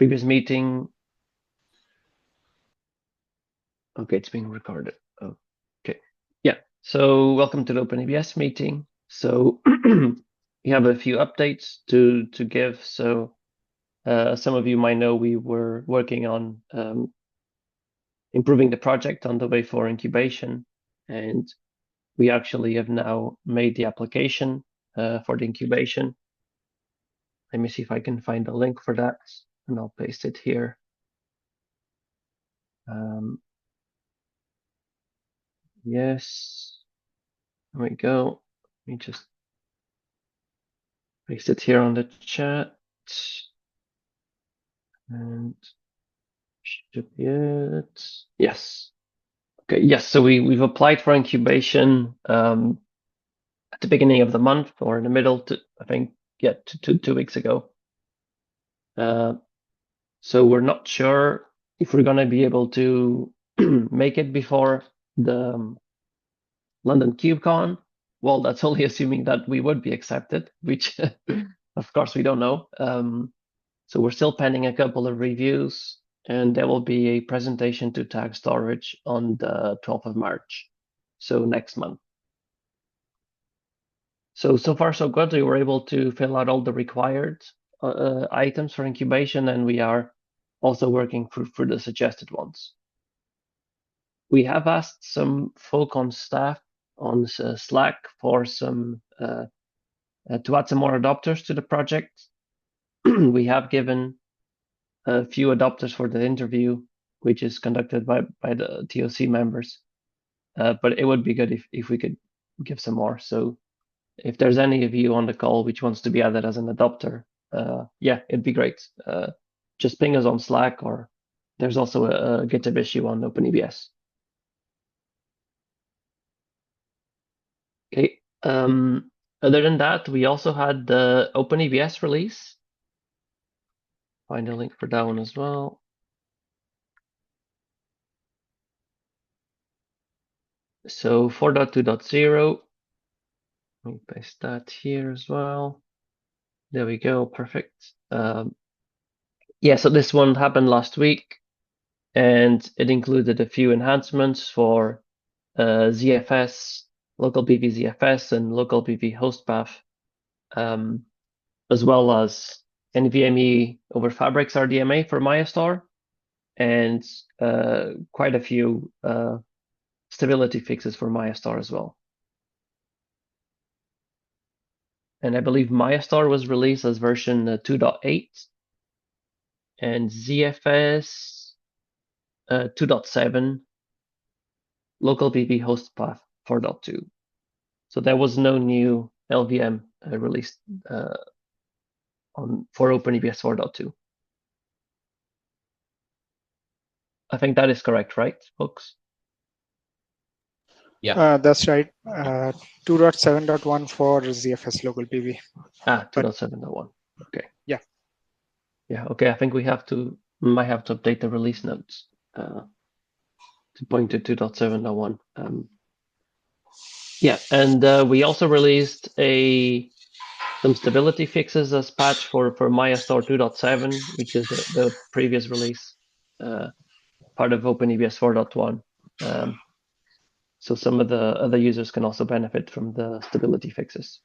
previous meeting. Okay, it's being recorded. Okay, yeah. So welcome to the OpenEBS meeting. So we have a few updates to give. So some of you might know we were working on improving the project on the way for incubation, and we actually have now made the application for the incubation. Let me see if I can find a link for that, and I'll paste it here. Yes, there we go. Let me just paste it here on the chat. And should be it. Yes. Okay, yes, so we've applied for incubation at the beginning of the month or in the middle, I think, yeah, two weeks ago. So we're not sure if we're going to be able to make it before the London KubeCon. Well, that's only assuming that we would be accepted, which of course we don't know. So we're still pending a couple of reviews, and there will be a presentation to Tag Storage on the 12th of March, so next month. So far so good. We were able to fill out all the required items for incubation, and we are also working through the suggested ones. We have asked some folk on staff on Slack for some to add some more adopters to the project. We have given a few adopters for the interview, which is conducted by the TOC members. But it would be good if we could give some more. So if there's any of you on the call which wants to be added as an adopter, yeah, it'd be great. Just ping us on Slack, or there's also a GitHub issue on OpenEBS. Okay. Other than that, we also had the OpenEBS release. Find a link for that one as well. So 4.2.0, let me paste that here as well. There we go, perfect. Yeah, so this one happened last week, and it included a few enhancements for ZFS, local PV ZFS, and local PV host path, as well as NVMe over Fabrics RDMA for Mayastar, and quite a few stability fixes for Mayastar as well. And I believe Mayastar was released as version 2.8, and ZFS 2.7, local PV host path 4.2. So there was no new LVM released for OpenEBS 4.2. I think that is correct, right, folks? Yeah, that's right. 2.7.1 for ZFS local PV. 2.7.1. Okay. Yeah. Yeah. Okay. I think we might have to update the release notes to point to 2.7.1. Yeah, and we also released some stability fixes as patch for Mayastar 2.7, which is the previous release, part of OpenEBS 4.1. So some of the other users can also benefit from the stability fixes.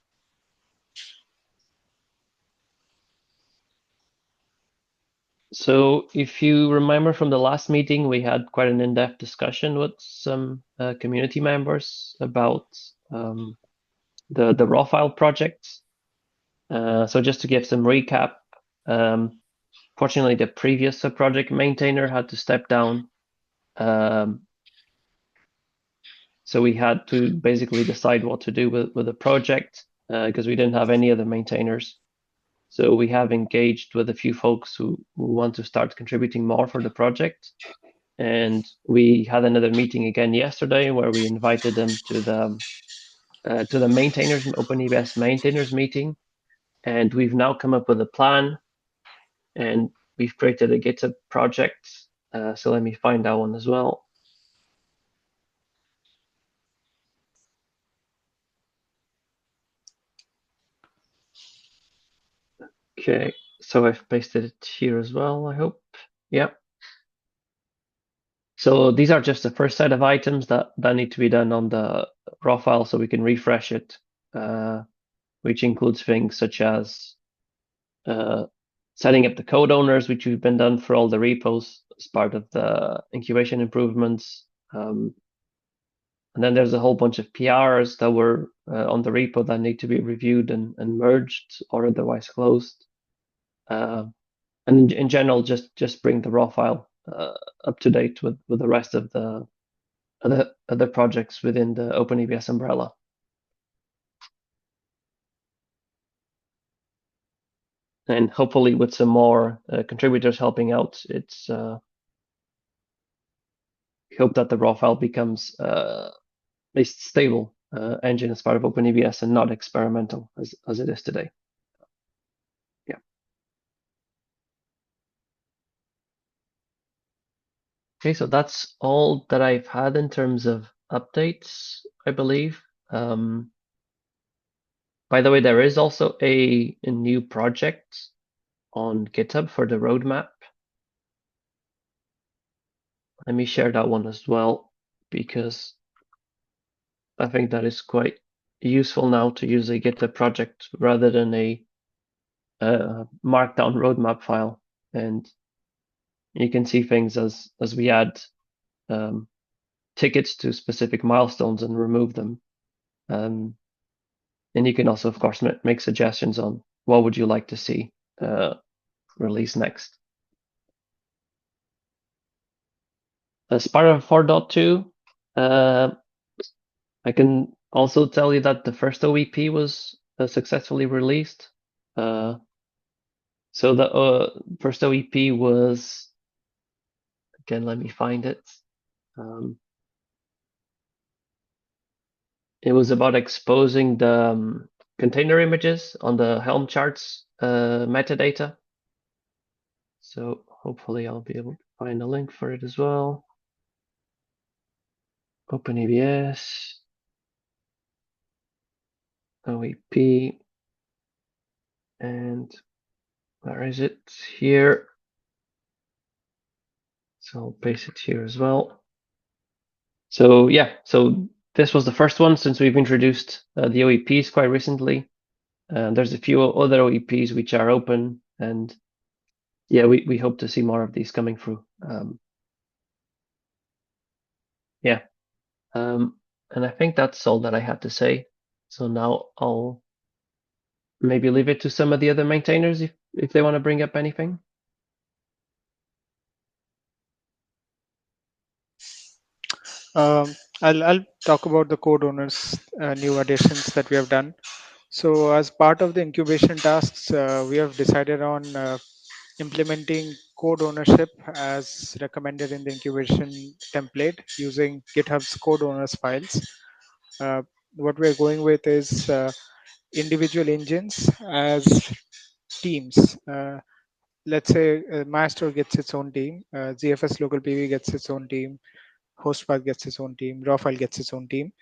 So if you remember from the last meeting, we had quite an in-depth discussion with some community members about the raw file projects. So just to give some recap, fortunately, the previous project maintainer had to step down. So we had to basically decide what to do with the project because we didn't have any other maintainers. So we have engaged with a few folks who want to start contributing more for the project. And we had another meeting again yesterday where we invited them to the maintainers, OpenEBS maintainers meeting. And we've now come up with a plan, and we've created a GitHub project. So let me find that one as well. Okay, So I've pasted it here as well, I hope. Yeah. So these are just the first set of items that need to be done on the raw file so we can refresh it, which includes things such as setting up the code owners, which we've been done for all the repos as part of the incubation improvements. And then there's a whole bunch of PRs that were on the repo that need to be reviewed and merged or otherwise closed. And in general, just bring the raw file up to date with the rest of the other projects within the OpenEBS umbrella. And hopefully with some more contributors helping out, it's hope that the raw file becomes a stable engine as part of OpenEBS and not experimental as it is today. Yeah. Okay, so that's all that I've had in terms of updates, I believe. By the way, there is also a new project on GitHub for the roadmap. Let me share that one as well, because I think that is quite useful now to use a GitHub project rather than a markdown roadmap file. And you can see things as we add tickets to specific milestones and remove them. And you can also, of course, make suggestions on what would you like to see release next. As part of 4.2, I can also tell you that the first OEP was successfully released. So the first OEP was, again, let me find it. It was about exposing the container images on the Helm charts metadata. So hopefully I'll be able to find a link for it as well. OpenEBS, OEP, and where is it? Here. So I'll paste it here as well. So yeah, so this was the first one since we've introduced the OEPs quite recently. There's a few other OEPs which are open, and yeah, we hope to see more of these coming through. Yeah, and I think that's all that I had to say. So now I'll maybe leave it to some of the other maintainers if they want to bring up anything. I'll talk about the code owners new additions that we have done. So as part of the incubation tasks, we have decided on implementing code ownership as recommended in the incubation template using GitHub's code owners files. What we're going with is individual engines as teams. Let's say Master gets its own team, ZFS local PV gets its own team, Hostpath gets its own team, raw file gets its own team,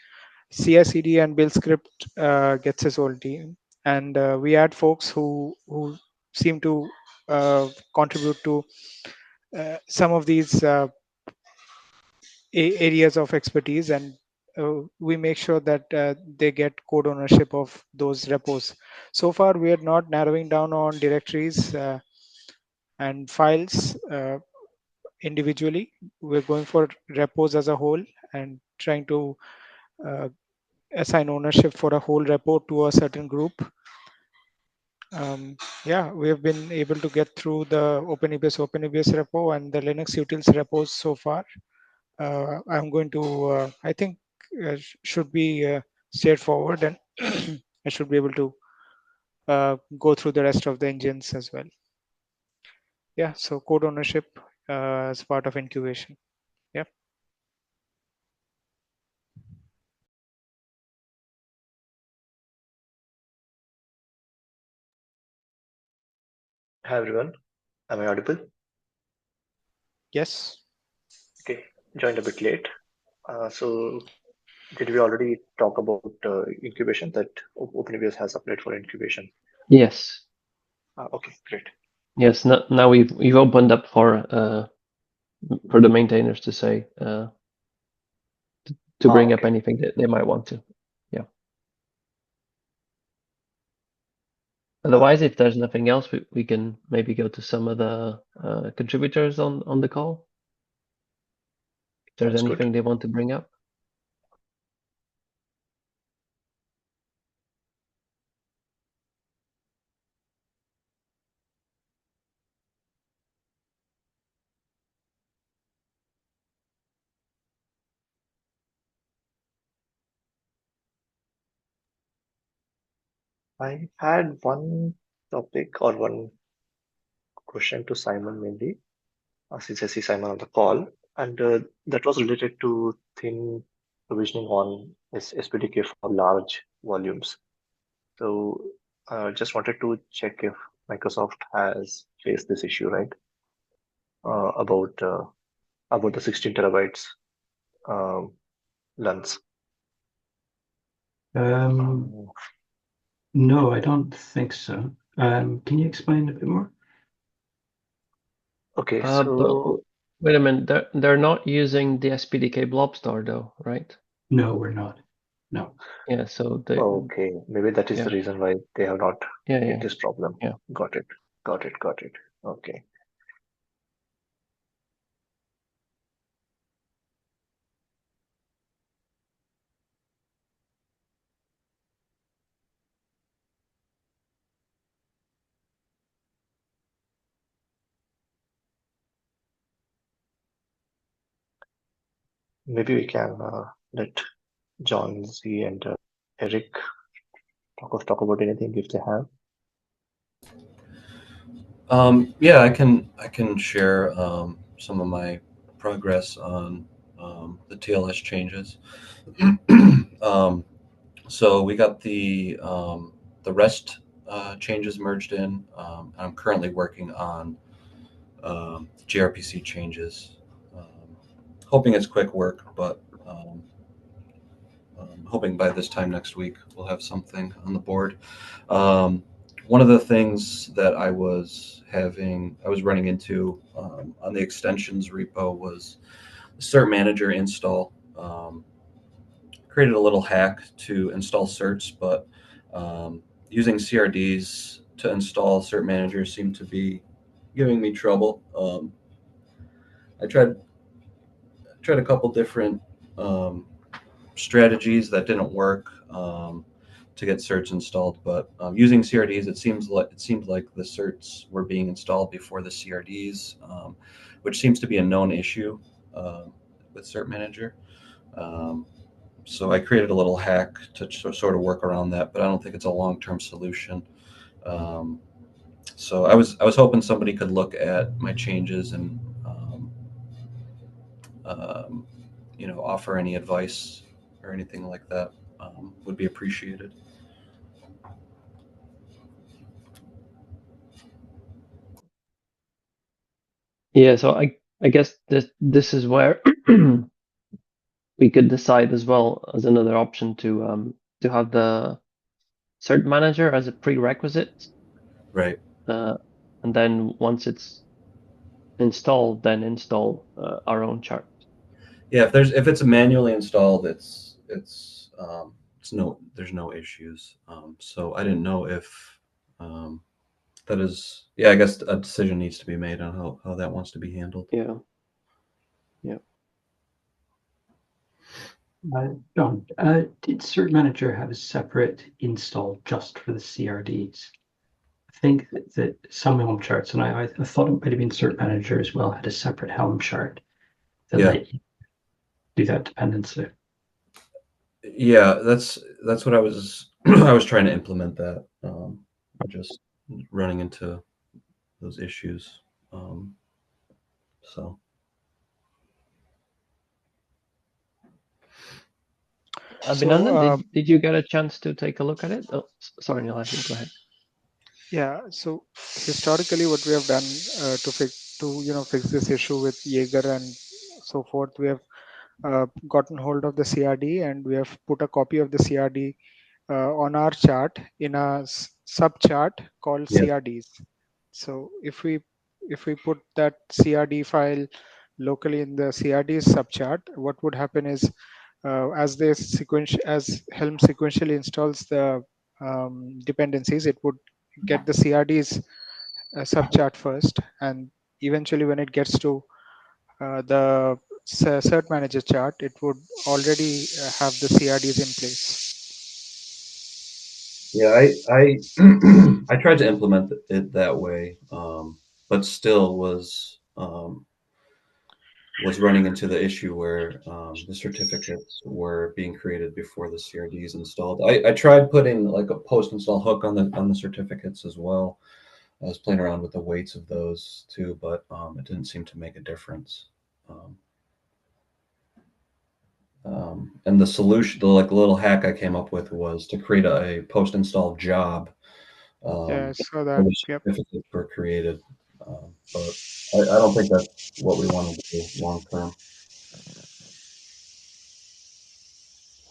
CI/CD and build script gets its own team, and we add folks who seem to contribute to some of these areas of expertise, and we make sure that they get code ownership of those repos. So far, we are not narrowing down on directories and files individually. We're going for repos as a whole and trying to assign ownership for a whole repo to a certain group. Yeah, we have been able to get through the OpenEBS repo and the Linux utils repos so far. I'm going to, I think, should be straightforward, and I should be able to go through the rest of the engines as well. Yeah, so code ownership as part of incubation. Yeah. Hi everyone, am I audible? Yes. Okay, joined a bit late. So did we already talk about incubation that OpenEBS has applied for incubation? Yes. Okay, great. Yes, now we've opened up for the maintainers to say to bring up Okay. anything that they might want to. Yeah. Otherwise, if there's nothing else, we can maybe go to some of the contributors on the call. If there's Sounds good. anything they want to bring up. I had one topic or one question to Simon mainly, since I see Simon on the call, and that was related to thin provisioning on SPDK for large volumes. So just wanted to check if Microsoft has faced this issue, right? Uh, about uh, about the 16 terabytes um, lengths. Um, no, I don't think so. Can you explain a bit more? Okay, But so wait a minute, they're not using the SPDK blob store though, right? No, we're not. No. Yeah, so they okay, maybe that is the yeah, reason why they have not yeah, hit yeah, this problem. yeah. Got it. Got it. Got it. Okay. Maybe we can let John Z and Eric talk about anything if they have. Yeah, I can share some of my progress on the TLS changes. um, so we got the REST changes merged in. I'm currently working on gRPC changes. Um, Hoping it's quick work, but hoping by this time next week we'll have something on the board. Um, One of the things that I was running into on the extensions repo was the cert manager install. Created a little hack to install certs, but using CRDs to install cert managers seemed to be giving me trouble. I tried a couple different um, strategies that didn't work to get certs installed. But using CRDs, it seemed like the certs were being installed before the CRDs, which seems to be a known issue with Cert Manager. Um, so I created a little hack to sort of work around that, but I don't think it's a long term solution. Um, so I was hoping somebody could look at my changes and um, offer any advice or anything like that would be appreciated. Yeah, so I guess this is where we could decide as well as another option to have the cert manager as a prerequisite, Right. uh, and then once it's installed, then install our own chart. Yeah, if it's manually installed, it's no there's no issues. So I didn't know if um, that is yeah. I guess a decision needs to be made on how that wants to be handled. Yeah, yeah. John, did Cert Manager have a separate install just for the CRDs? I think that some Helm charts, and I thought it might have been Cert Manager as well, had a separate Helm chart that Yeah, let you do that dependency. yeah. That's what I was I was trying to implement that. Just running into those issues. Um, so Abhinandan, So did you get a chance to take a look at it? Oh, sorry, Neil, I think go ahead. yeah, so historically, what we have done fix this issue with Jaeger and so forth, we have gotten hold of the CRD and we have put a copy of the CRD on our chart in a sub chart called yeah, CRDs. So if we put that CRD file locally in the CRD subchart, what would happen is as Helm sequentially installs the dependencies, it would get the CRDs subchart first, and eventually when it gets to the cert manager chart, it would already have the CRDs in place. Yeah, I I tried to implement it that way, but still was running into the issue where the certificates were being created before the CRD is installed. I tried putting like a post-install hook on the certificates as well. I was playing around with the weights of those too, but it didn't seem to make a difference. Um, and the solution, the like little hack I came up with was to create a post-install job Yeah, um, so where that, the yep. certificates were created. But I don't think that's what we want to do long term.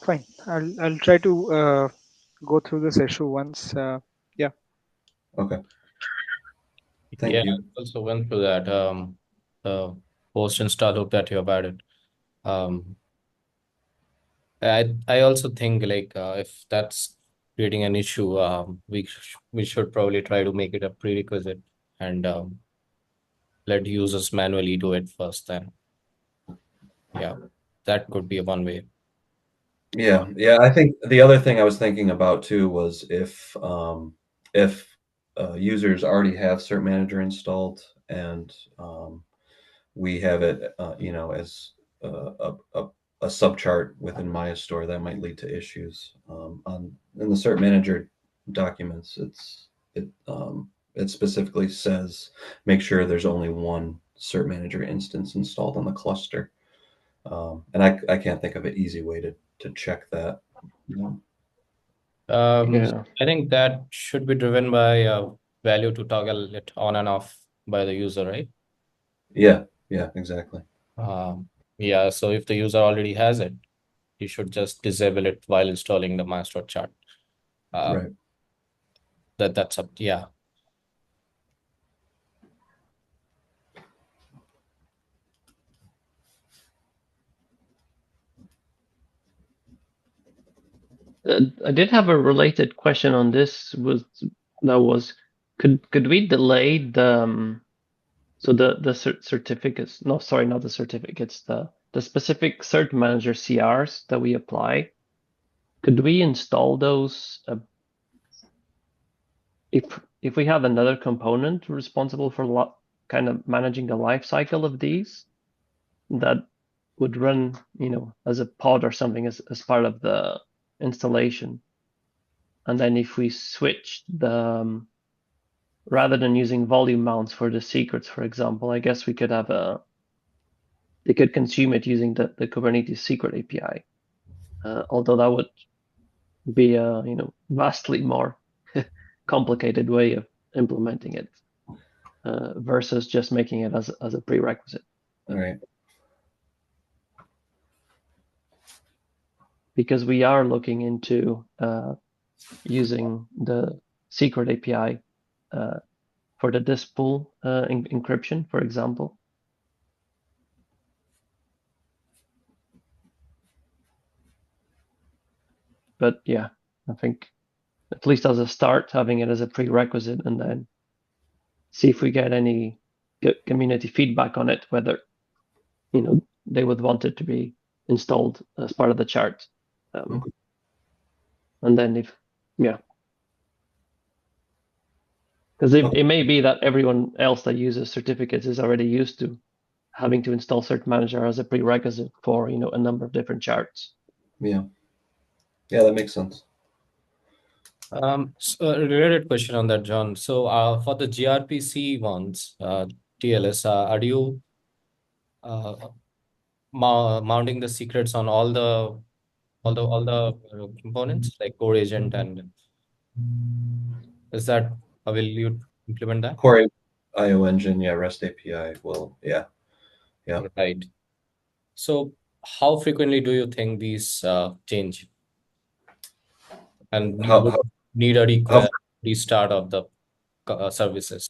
Fine. I'll try to go through this issue once. Yeah. Okay, Yeah, thank you. I also went through that the post install hook that you have added. Um, I also think like if that's creating an issue, we should probably try to make it a prerequisite and let users manually do it first. Then, yeah, that could be one way. Yeah. I think the other thing I was thinking about too was if users already have Cert Manager installed and we have it, as a subchart within Maya Store, that might lead to issues. In the Cert Manager documents, it specifically says make sure there's only one Cert Manager instance installed on the cluster. And I can't think of an easy way to check that. Yeah. Yeah. I think that should be driven by a value to toggle it on and off by the user, right? Yeah, exactly. Yeah, so if the user already has it, you should just disable it while installing the master chart. Right. That's up. Yeah. I did have a related question on this. Could we delay the certificates? No, sorry, not the certificates. The specific cert manager CRs that we apply. Could we install those if we have another component responsible for kind of managing the life cycle of these that would run, as a pod or something as part of the installation? And then if we switch rather than using volume mounts for the secrets, for example, I guess we could have they could consume it using the Kubernetes secret API. Although that would be a vastly more complicated way of implementing it versus just making it as a prerequisite. All right. Because we are looking into using the secret API for the disk pool encryption, for example. But yeah, I think at least as a start, having it as a prerequisite, and then see if we get any community feedback on it, whether they would want it to be installed as part of the chart. Okay. And then because it may be that everyone else that uses certificates is already used to having to install Cert Manager as a prerequisite for a number of different charts. Yeah, that makes sense. So a related question on that, John. So for the gRPC ones, TLS, are you mounting the secrets on all the components like core agent, and is that will you implement that? Core IO engine, yeah, REST API. Well, yeah. Right. So how frequently do you think these change and How need a how restart of the services?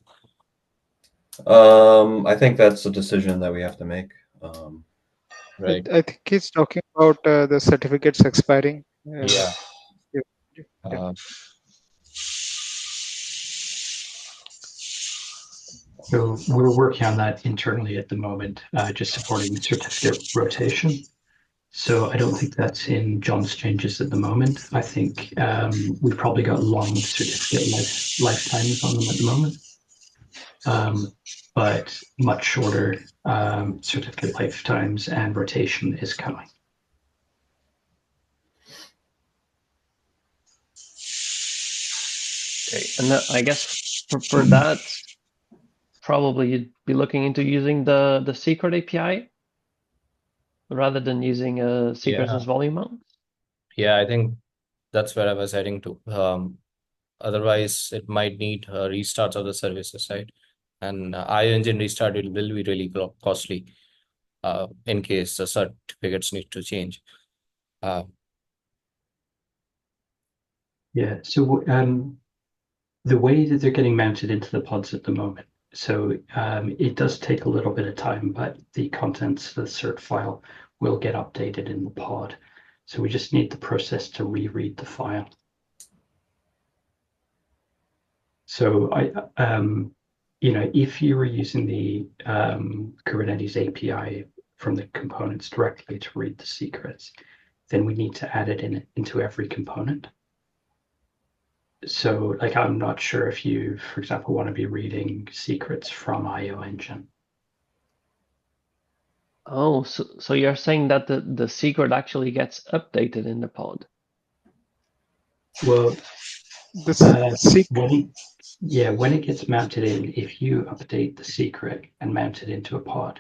I think that's a decision that we have to make. Um, Right. I think he's talking about the certificates expiring. Yeah. Yeah, yeah. Uh, So we're working on that internally at the moment, just supporting certificate rotation. So I don't think that's in John's changes at the moment. I think we've probably got long certificate lifetimes on them at the moment, but much shorter certificate lifetimes and rotation is coming. Okay, and I guess for that, probably you'd be looking into using the secret API rather than using secrets yeah. as volume mount. Yeah, I think that's where I was heading to. Otherwise, it might need restarts of the services, right? And IO engine restart will be really costly in case the certificates need to change. Uh, Yeah. So the way that they're getting mounted into the pods at the moment, so it does take a little bit of time, but the contents of the cert file will get updated in the pod. So we just need the process to reread the file. So if you were using the Kubernetes API from the components directly to read the secrets, then we need to add it into every component. So like, I'm not sure if you, for example, want to be reading secrets from IO engine. Oh, so you're saying that the secret actually gets updated in the pod. Well, This when it gets mounted in, if you update the secret and mount it into a pod,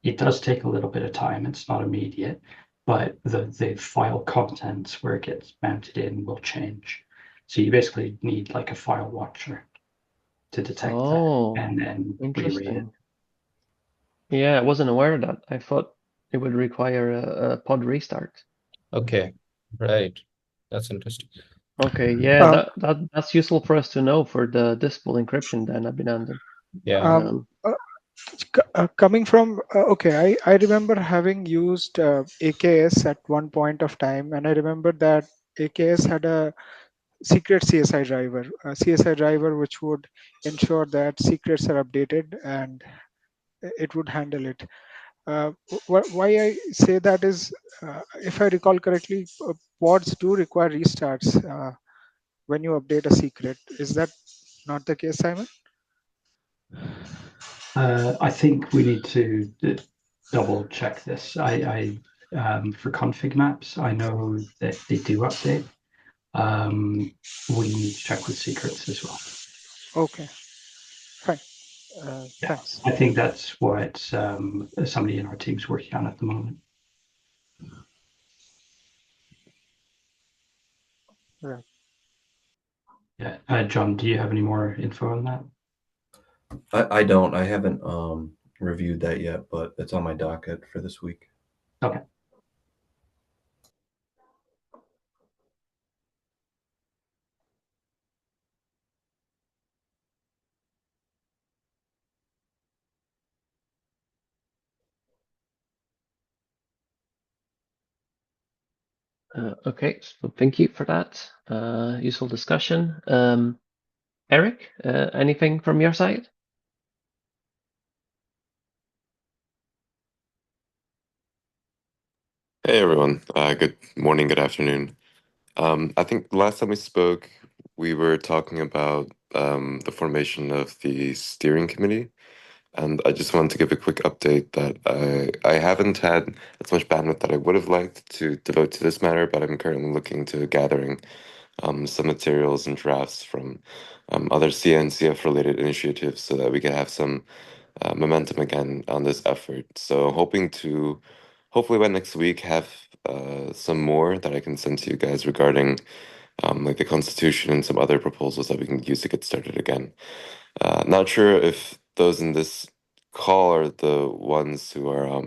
it does take a little bit of time. It's not immediate, but the file contents where it gets mounted in will change. So you basically need like a file watcher to detect that Oh, and then reread it. interesting. Yeah, I wasn't aware of that. I thought it would require a pod restart. okay, right. That's interesting. Okay, yeah, um, that's useful for us to know for the Dispel encryption then, Abhinandan. Yeah. um, Um, uh, coming from okay, I remember having used AKS at one point of time, and I remember that AKS had a secret CSI driver which would ensure that secrets are updated and it would handle it. Why I say that is, if I recall correctly, pods do require restarts when you update a secret. Is that not the case, Simon? I think we need to double check this. For config maps, I know that they do update. We need to check with secrets as well. Okay, fine. Yeah, Thanks. I think that's what somebody in our team's working on at the moment. Right. Yeah, John, do you have any more info on that? I don't. I haven't reviewed that yet, but it's on my docket for this week. Okay. okay, so thank you for that useful discussion. Eric, anything from your side? Hey everyone, good morning, good afternoon. I think last time we spoke, we were talking about the formation of the steering committee, and I just wanted to give a quick update that I haven't had as much bandwidth that I would have liked to devote to this matter, but I'm currently looking to gathering some materials and drafts from other CNCF related initiatives so that we can have some momentum again on this effort. So hoping to hopefully by next week have some more that I can send to you guys regarding like the Constitution and some other proposals that we can use to get started again. Not sure if those in this call are the ones who are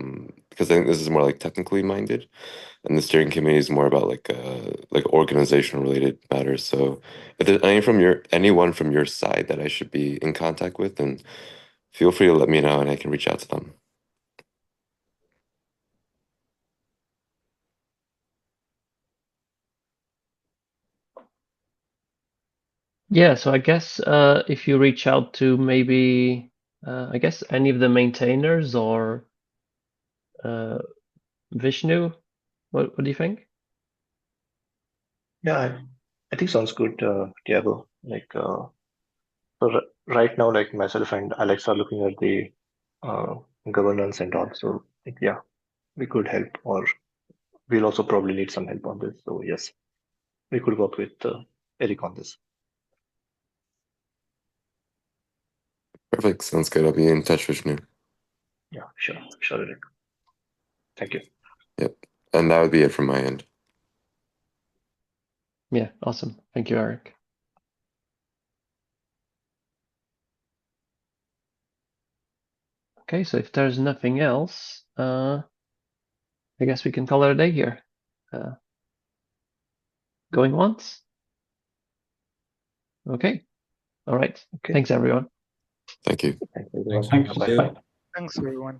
because I think this is more like technically minded, and the steering committee is more about like organizational related matters. So if there's anyone from your side that I should be in contact with, then feel free to let me know and I can reach out to them. Yeah, so I guess if you reach out to maybe, I guess any of the maintainers or Vishnu, what do you think? Yeah, I think sounds good, Tiago. Like, right now, like myself and Alex are looking at the uh, governance and all. So, like, yeah, we could help, or we'll also probably need some help on this. So, yes, we could work with Eric on this. Perfect. Sounds good. I'll be in touch with you. Yeah, sure, Eric. Thank you. Yep. And that would be it from my end. Yeah, awesome. Thank you, Eric. Okay, so if there's nothing else, I guess we can call it a day here. Going once? Okay. All right. Okay. Thanks, everyone. Thank you. Thank you, everyone. Thanks. Bye-bye. Bye. Thanks, everyone.